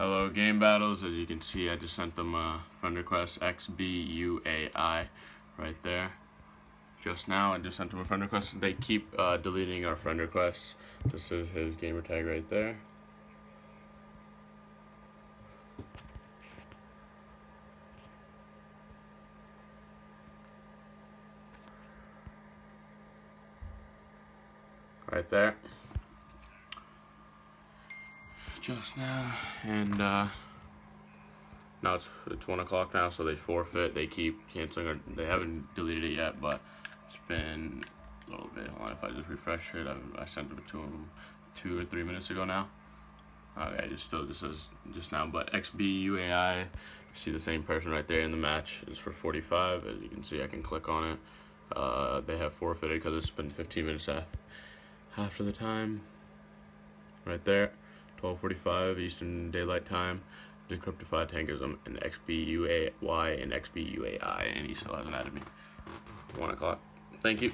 Hello, Game Battles. As you can see, I just sent them a friend request, XBUAI, right there. Just now, I just sent them a friend request. They keep deleting our friend requests. This is his gamer tag right there. Right there. Just now, and now it's 1 o'clock now, so they forfeit. They keep canceling, or they haven't deleted it yet, but it's been a little bit. Hold on, if I just refresh it, I sent it to them 2 or 3 minutes ago now. Okay, just says just now, but XBUAI, you see the same person right there in the match. It's for 45. As you can see, I can click on it. They have forfeited because it's been 15 minutes after the time. Right there, 12:45 Eastern Daylight Time. Decryptified Tankism and XBUAY and XBUAI, and he still hasn't added me. 1 o'clock. Thank you.